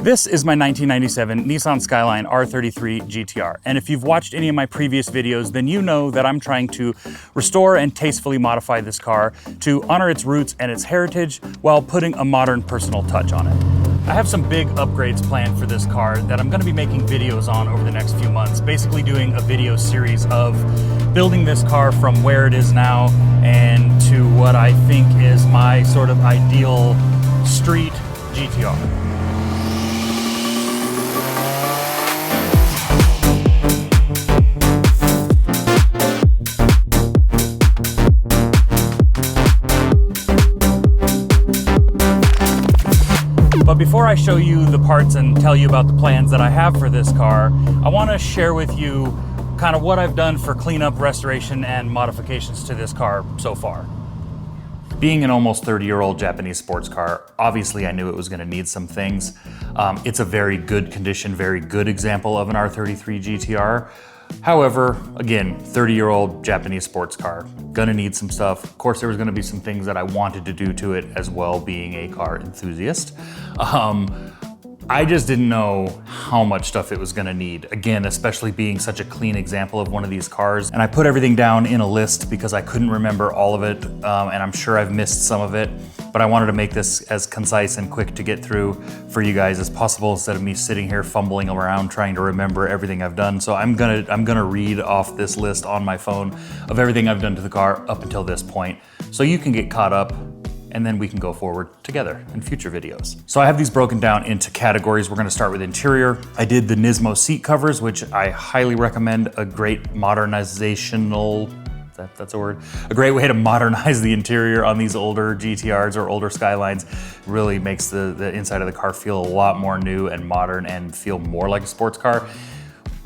This is my 1997 Nissan Skyline R33 GT-R, and if you've watched any of my previous videos, then you know that I'm trying to restore and tastefully modify this car to honor its roots and its heritage while putting a modern personal touch on it. I have some big upgrades planned for this car that I'm going to be making videos on over the next few months, basically doing a video series of building this car from where it is now and to what I think is my sort of ideal street GT-R. But before I show you the parts and tell you about the plans that I have for this car, I want to share with you kind of what I've done for cleanup, restoration, and modifications to this car so far. Being an almost 30-year-old Japanese sports car, obviously I knew it was going to need some things. It's a very good condition, very good example of an R33 GT-R. However, again, 30-year-old Japanese sports car, gonna need some stuff. Of course, there was gonna be some things that I wanted to do to it as well, being a car enthusiast. I just didn't know how much stuff it was gonna need. Again, especially being such a clean example of one of these cars. And I put everything down in a list because I couldn't remember all of it, and I'm sure I've missed some of it. But I wanted to make this as concise and quick to get through for you guys as possible instead of me sitting here fumbling around trying to remember everything I've done. So I'm gonna read off this list on my phone of everything I've done to the car up until this point, so you can get caught up and then we can go forward together in future videos. So I have these broken down into categories. We're gonna start with interior. I did the Nismo seat covers, which I highly recommend, a great modernizational, that's a word, a great way to modernize the interior on these older GT-Rs or older Skylines. Really makes the inside of the car feel a lot more new and modern and feel more like a sports car.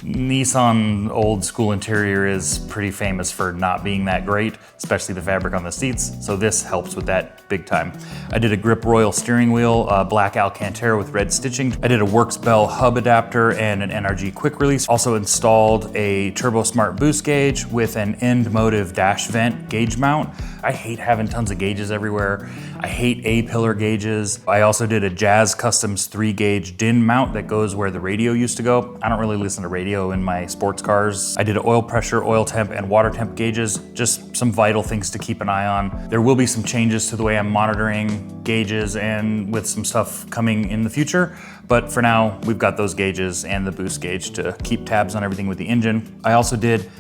Nissan old school interior is pretty famous for not being that great, especially the fabric on the seats, so this helps with that big time. I did a Grip Royal steering wheel, black Alcantara with red stitching. I did a Works Bell hub adapter and an NRG quick release. Also installed a Turbo Smart boost gauge with an end motive dash vent gauge mount. I hate having tons of gauges everywhere. I hate A-pillar gauges. I also did a Jazz Customs 3-gauge DIN mount that goes where the radio used to go. I don't really listen to radio in my sports cars. I did oil pressure, oil temp, and water temp gauges, just some vital things to keep an eye on. There will be some changes to the way I'm monitoring gauges and with some stuff coming in the future, but for now, we've got those gauges and the boost gauge to keep tabs on everything with the engine. I also did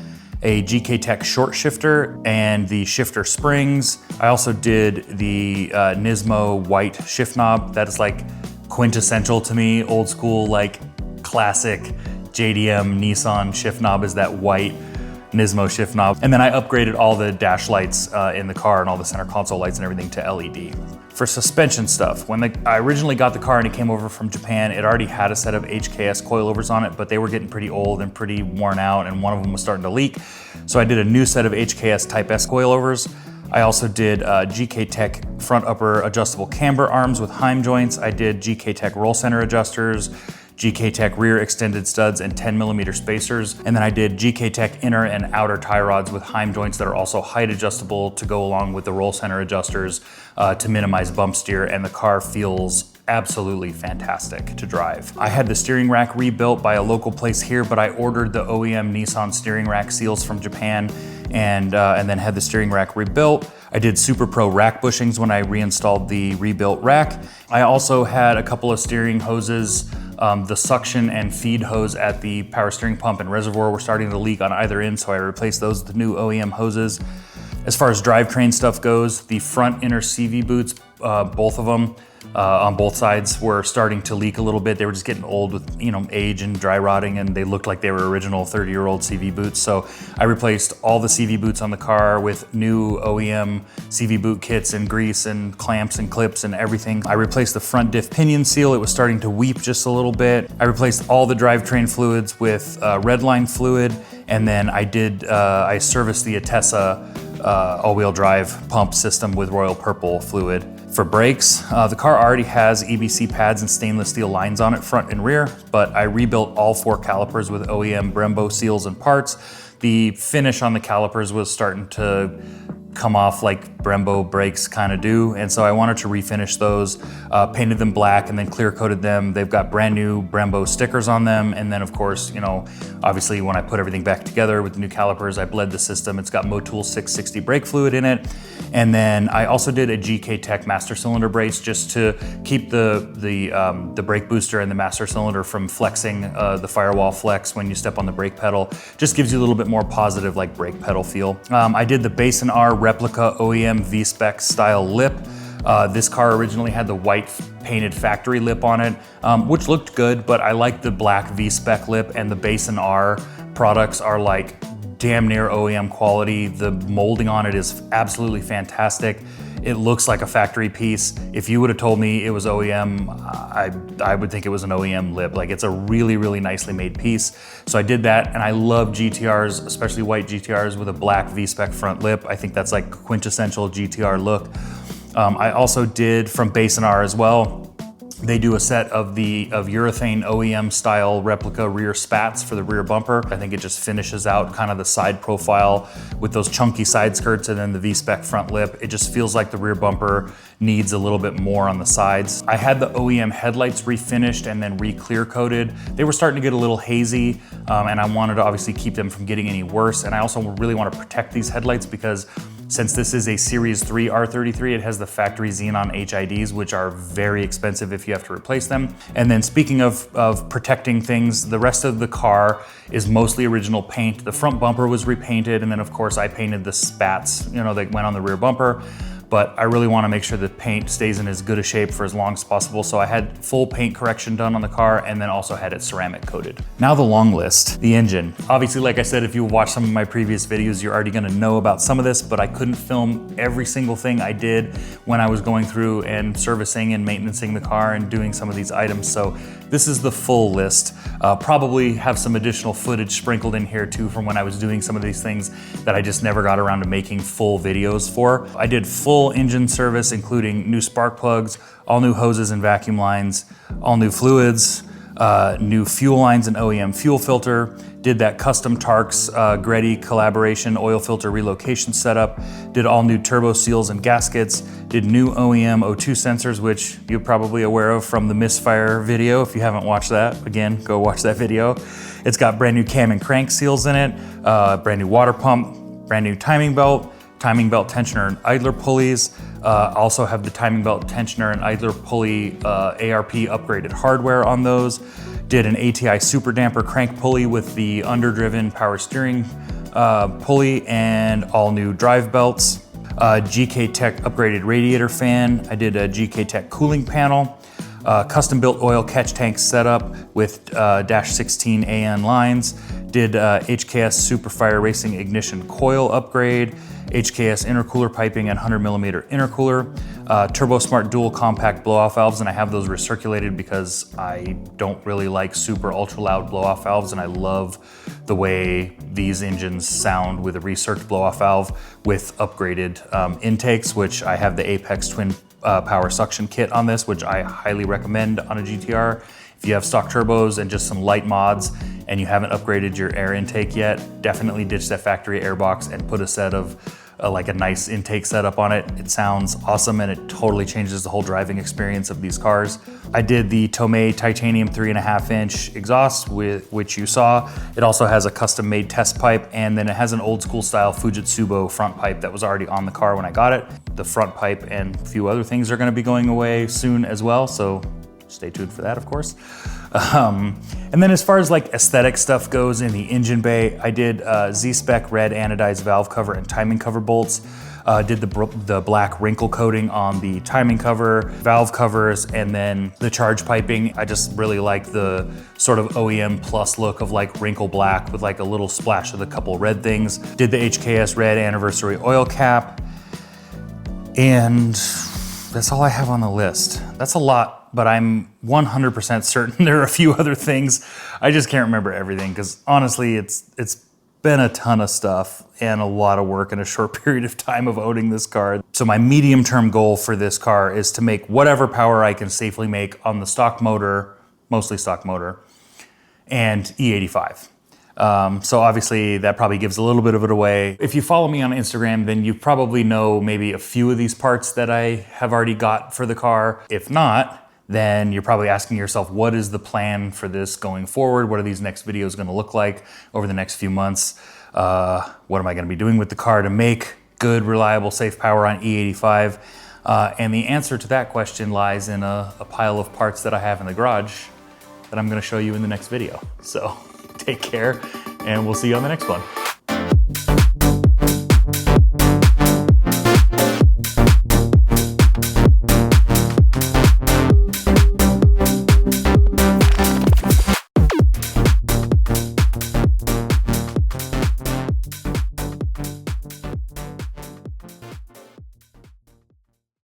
a GK Tech short shifter and the shifter springs. I also did the Nismo white shift knob. That is like quintessential to me, old school, like classic JDM Nissan shift knob is that white Nismo shift knob. And then I upgraded all the dash lights in the car and all the center console lights and everything to LED. For suspension stuff, when I originally got the car and it came over from Japan, it already had a set of HKS coilovers on it, but they were getting pretty old and pretty worn out, and one of them was starting to leak. So I did a new set of HKS Type S coilovers. I also did GK Tech front upper adjustable camber arms with Heim joints. I did GK Tech roll center adjusters, GK Tech rear extended studs and 10mm spacers. And then I did GK Tech inner and outer tie rods with Heim joints that are also height adjustable to go along with the roll center adjusters to minimize bump steer, and the car feels absolutely fantastic to drive. I had the steering rack rebuilt by a local place here, but I ordered the OEM Nissan steering rack seals from Japan and then had the steering rack rebuilt. I did Super Pro rack bushings when I reinstalled the rebuilt rack. I also had a couple of steering hoses. The suction and feed hose at the power steering pump and reservoir were starting to leak on either end, so I replaced those with the new OEM hoses. As far as drivetrain stuff goes, the front inner CV boots, both of them, on both sides were starting to leak a little bit. They were just getting old with, age and dry rotting, and they looked like they were original 30-year-old CV boots. So I replaced all the CV boots on the car with new OEM CV boot kits and grease and clamps and clips and everything. I replaced the front diff pinion seal. It was starting to weep just a little bit. I replaced all the drivetrain fluids with Redline fluid, and then I serviced the Atessa all-wheel drive pump system with Royal Purple fluid. For brakes, the car already has EBC pads and stainless steel lines on it, front and rear, but I rebuilt all 4 calipers with OEM Brembo seals and parts. The finish on the calipers was starting to come off like Brembo brakes kind of do. And so I wanted to refinish those, painted them black and then clear coated them. They've got brand new Brembo stickers on them. And then of course, you know, obviously when I put everything back together with the new calipers, I bled the system. It's got Motul 660 brake fluid in it. And then I also did a GK Tech master cylinder brace just to keep the brake booster and the master cylinder from flexing, the firewall flex when you step on the brake pedal. Just gives you a little bit more positive like brake pedal feel. I did the Basin R replica OEM V-Spec style lip. This car originally had the white painted factory lip on it, which looked good, but I like the black V-Spec lip, and the Basin R products are like damn near OEM quality. The molding on it is absolutely fantastic. It looks like a factory piece. If you would have told me it was OEM, I would think it was an OEM lip. Like, it's a really, really nicely made piece. So I did that, and I love GTRs, especially white GTRs with a black V-Spec front lip. I think that's like quintessential GTR look. I also did from Basin R as well. They do a set of urethane OEM style replica rear spats for the rear bumper. I think it just finishes out kind of the side profile with those chunky side skirts and then the V-Spec front lip. It just feels like the rear bumper needs a little bit more on the sides. I had the OEM headlights refinished and then re-clear coated. They were starting to get a little hazy, and I wanted to obviously keep them from getting any worse. And I also really want to protect these headlights because since this is a Series 3 R33, it has the factory xenon HIDs, which are very expensive if you have to replace them. And then speaking of protecting things, the rest of the car is mostly original paint. The front bumper was repainted, and then of course I painted the spats, you know, that went on the rear bumper. But I really want to make sure the paint stays in as good a shape for as long as possible. So I had full paint correction done on the car and then also had it ceramic coated. Now the long list, the engine. Obviously, like I said, if you watch some of my previous videos, you're already gonna know about some of this, but I couldn't film every single thing I did when I was going through and servicing and maintaining the car and doing some of these items. So this is the full list. Probably have some additional footage sprinkled in here too from when I was doing some of these things that I just never got around to making full videos for. I did full engine service, including new spark plugs, all new hoses and vacuum lines, all new fluids, new fuel lines and OEM fuel filter, did that custom Tarks Greddy collaboration oil filter relocation setup, did all new turbo seals and gaskets, did new OEM O2 sensors, which you're probably aware of from the misfire video. If you haven't watched that, again, go watch that video. It's got brand new cam and crank seals in it, brand new water pump, brand new timing belt tensioner and idler pulleys. Also have the timing belt tensioner and idler pulley ARP upgraded hardware on those. Did an ATI super damper crank pulley with the underdriven power steering pulley and all new drive belts. GK Tech upgraded radiator fan. I did a GK Tech cooling panel. Custom built oil catch tank setup with dash 16 AN lines. Did HKS Superfire Racing ignition coil upgrade. HKS intercooler piping and 100mm intercooler, Turbo Smart dual compact blow-off valves, and I have those recirculated because I don't really like super ultra loud blow-off valves, and I love the way these engines sound with a recirced blow-off valve with upgraded intakes, which I have the Apex twin power suction kit on this, which I highly recommend on a GTR. If you have stock turbos and just some light mods and you haven't upgraded your air intake yet, definitely ditch that factory air box and put a set of like a nice intake setup on it. It sounds awesome and it totally changes the whole driving experience of these cars. I did the Tomei titanium 3.5-inch exhaust, which you saw. It also has a custom made test pipe, and then it has an old school style Fujitsubo front pipe that was already on the car when I got it. The front pipe and a few other things are gonna be going away soon as well, so stay tuned for that, of course. And then as far as like aesthetic stuff goes in the engine bay, I did Z-Spec red anodized valve cover and timing cover bolts. Did the black wrinkle coating on the timing cover, valve covers, and then the charge piping. I just really like the sort of OEM plus look of like wrinkle black with like a little splash of the couple red things. Did the HKS red anniversary oil cap. And that's all I have on the list. That's a lot, but I'm 100% certain there are a few other things. I just can't remember everything because honestly, it's been a ton of stuff and a lot of work in a short period of time of owning this car. So my medium-term goal for this car is to make whatever power I can safely make on the stock motor, mostly stock motor, and E85. So obviously that probably gives a little bit of it away. If you follow me on Instagram, then you probably know maybe a few of these parts that I have already got for the car. If not, then you're probably asking yourself, what is the plan for this going forward? What are these next videos gonna look like over the next few months? What am I gonna be doing with the car to make good, reliable, safe power on E85? And the answer to that question lies in a pile of parts that I have in the garage that I'm gonna show you in the next video. So take care, and we'll see you on the next one.